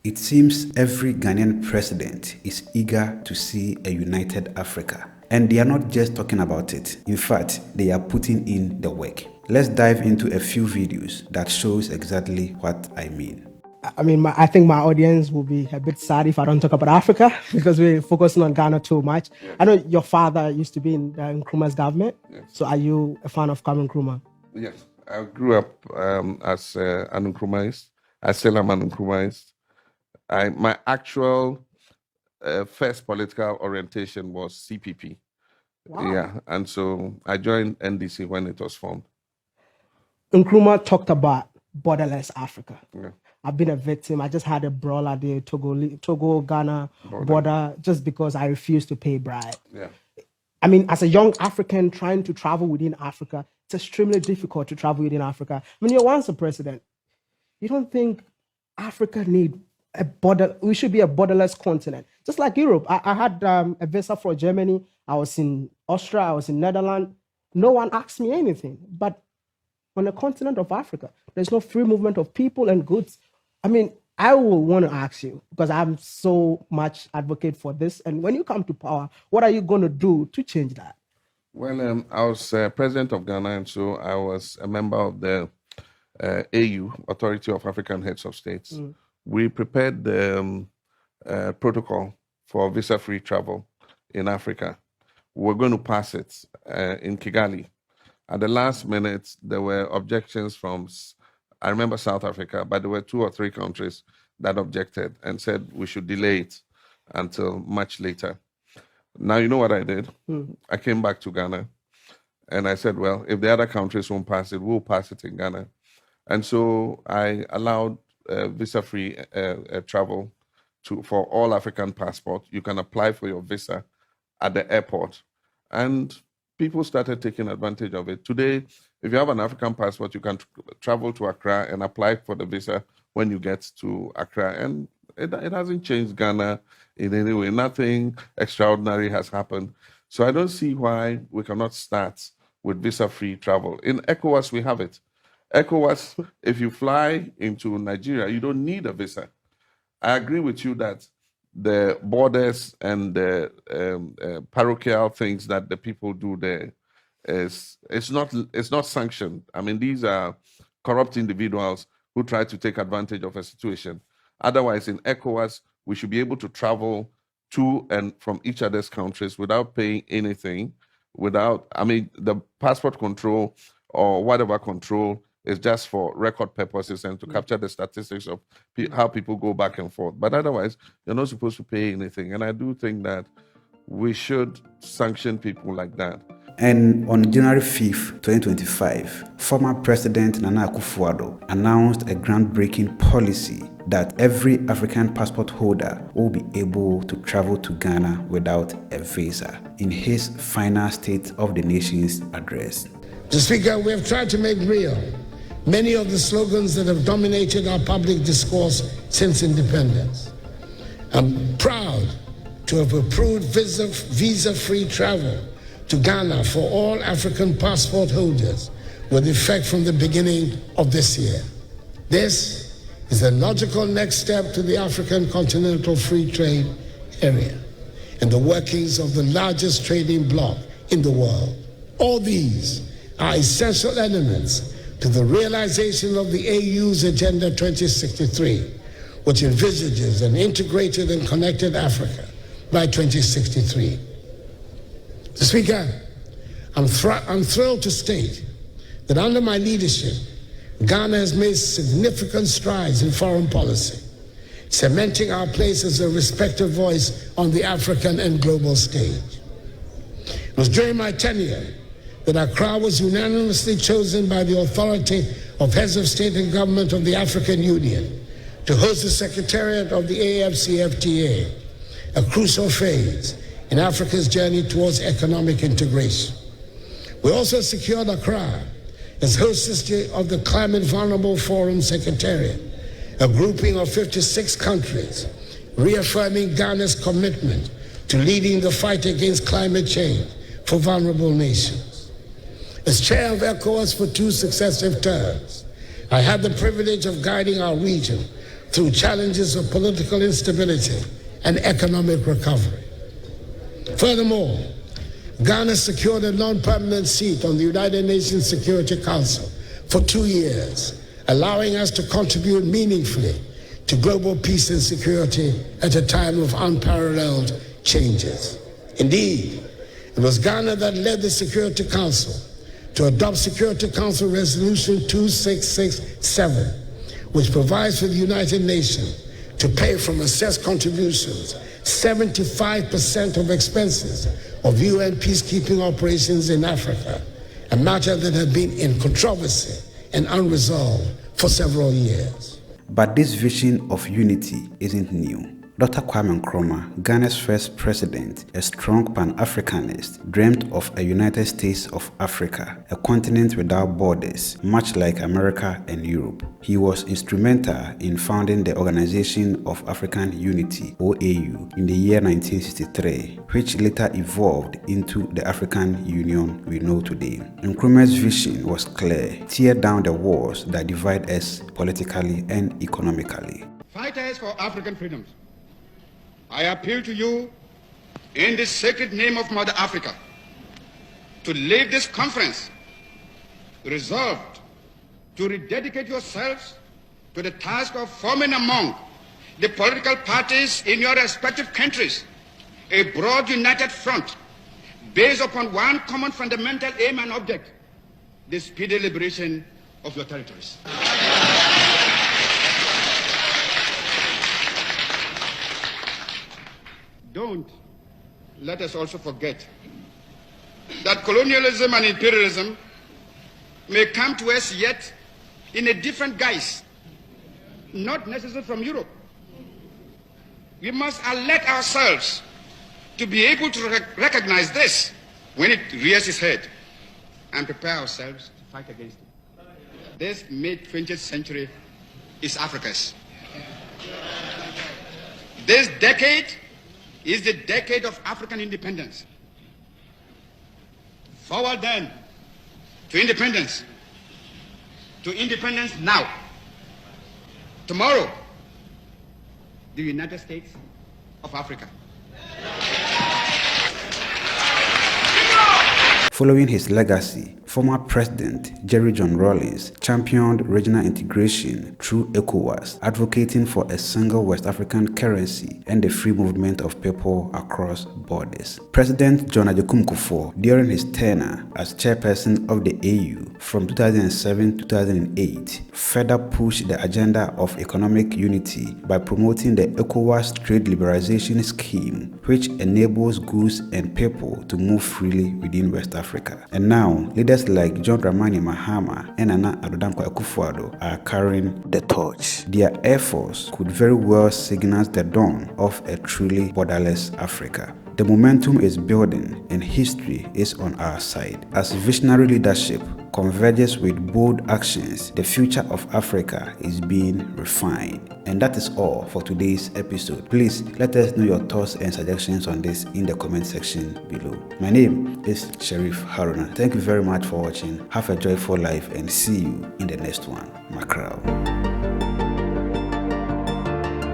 It seems every Ghanaian president is eager to see a united Africa. And they are not just talking about it. In fact, they are putting in the work. Let's dive into a few videos that shows exactly what I mean. I mean, I think my audience will be a bit sad if I don't talk about Africa because we're focusing on Ghana too much. Yes. I know your father used to be in Nkrumah's government. Yes. So are you a fan of Kwame Nkrumah? Yes, I grew up as an Nkrumahist. I still am an Nkrumahist. My actual first political orientation was CPP. Wow. Yeah, and so I joined NDC when it was formed. Nkrumah talked about borderless Africa. Yeah. I've been a victim. I just had a brawl at the Togo-Ghana border just because I refused to pay bribe. Yeah. I mean, as a young African trying to travel within Africa, it's extremely difficult to travel within Africa. I mean, you're once a president. You don't think Africa need a border? We should be a borderless continent, just like Europe. I had a visa for Germany. I was in Austria. I was in Netherlands. No one asked me anything. But on the continent of Africa, there's no free movement of people and goods. I mean, I will want to ask you, because I'm so much advocate for this. And when you come to power, what are you going to do to change that? Well, I was president of Ghana, and so I was a member of the AU, Authority of African Heads of States. Mm. We prepared the protocol for visa-free travel in Africa. We're going to pass it in Kigali. At the last minute, there were objections from, I remember South Africa, but there were 2 or 3 countries that objected and said we should delay it until much later. Now, you know what I did? I came back to Ghana and I said, well, if the other countries won't pass it, we'll pass it in Ghana. And so I allowed visa-free travel for all African passports. You can apply for your visa at the airport. And people started taking advantage of it. Today, if you have an African passport, you can travel to Accra and apply for the visa when you get to Accra. And it hasn't changed Ghana in any way. Nothing extraordinary has happened. So I don't see why we cannot start with visa-free travel. In ECOWAS, we have it. ECOWAS, if you fly into Nigeria, you don't need a visa. I agree with you that the borders and the parochial things that the people do there it's not sanctioned. I mean, these are corrupt individuals who try to take advantage of a situation. Otherwise, in ECOWAS, we should be able to travel to and from each other's countries without paying anything, the passport control or whatever control is just for record purposes and to capture the statistics of how people go back and forth. But otherwise, you're not supposed to pay anything. And I do think that we should sanction people like that. And on January 5th, 2025, former President Nana Akufo Addo announced a groundbreaking policy that every African passport holder will be able to travel to Ghana without a visa in his final State of the Nations address. Mr. Speaker, we have tried to make real many of the slogans that have dominated our public discourse since independence. I'm proud to have approved visa-free travel to Ghana for all African passport holders with effect from the beginning of this year. This is a logical next step to the African Continental Free Trade Area and the workings of the largest trading bloc in the world. All these are essential elements to the realization of the AU's Agenda 2063, which envisages an integrated and connected Africa by 2063. Mr. Speaker, I'm thrilled to state that under my leadership, Ghana has made significant strides in foreign policy, cementing our place as a respected voice on the African and global stage. It was during my tenure that Accra was unanimously chosen by the authority of heads of state and government of the African Union to host the Secretariat of the AFCFTA, a crucial phase in Africa's journey towards economic integration. We also secured Accra as hostess of the Climate Vulnerable Forum Secretariat, a grouping of 56 countries, reaffirming Ghana's commitment to leading the fight against climate change for vulnerable nations. As chair of ECOWAS for 2 successive terms, I had the privilege of guiding our region through challenges of political instability and economic recovery. Furthermore, Ghana secured a non-permanent seat on the United Nations Security Council for 2 years, allowing us to contribute meaningfully to global peace and security at a time of unparalleled changes. Indeed, it was Ghana that led the Security Council to adopt Security Council Resolution 2667, which provides for the United Nations to pay from assessed contributions 75% of expenses of UN peacekeeping operations in Africa, a matter that had been in controversy and unresolved for several years. But this vision of unity isn't new. Dr. Kwame Nkrumah, Ghana's first president, a strong pan-Africanist, dreamt of a United States of Africa, a continent without borders, much like America and Europe. He was instrumental in founding the Organization of African Unity, OAU, in the year 1963, which later evolved into the African Union we know today. Nkrumah's vision was clear: tear down the walls that divide us politically and economically. Fighters for African freedoms, I appeal to you in the sacred name of Mother Africa to leave this conference resolved to rededicate yourselves to the task of forming among the political parties in your respective countries a broad united front based upon one common fundamental aim and object: the speedy liberation of your territories. Don't let us also forget that colonialism and imperialism may come to us yet in a different guise, not necessarily from Europe. We must alert ourselves to be able to recognize this when it rears its head and prepare ourselves to fight against it. This mid-20th century is Africa's. This decade is the decade of African independence. Forward then to independence now. Tomorrow, the United States of Africa. Following his legacy, former President Jerry John Rawlings championed regional integration through ECOWAS, advocating for a single West African currency and the free movement of people across borders. President John Ajay Kufuor, during his tenure as chairperson of the AU from 2007 to 2008, further pushed the agenda of economic unity by promoting the ECOWAS trade liberalization scheme, which enables goods and people to move freely within West Africa. And now, leaders like John Dramani Mahama and Nana Akufo Addo are carrying the torch. Their efforts could very well signal the dawn of a truly borderless Africa. The momentum is building and history is on our side. As visionary leadership converges with bold actions, the future of Africa is being refined. And that is all for today's episode. Please let us know your thoughts and suggestions on this in the comment section below. My name is Sheriff Haruna. Thank you very much for watching. Have a joyful life and see you in the next one. Mackerel.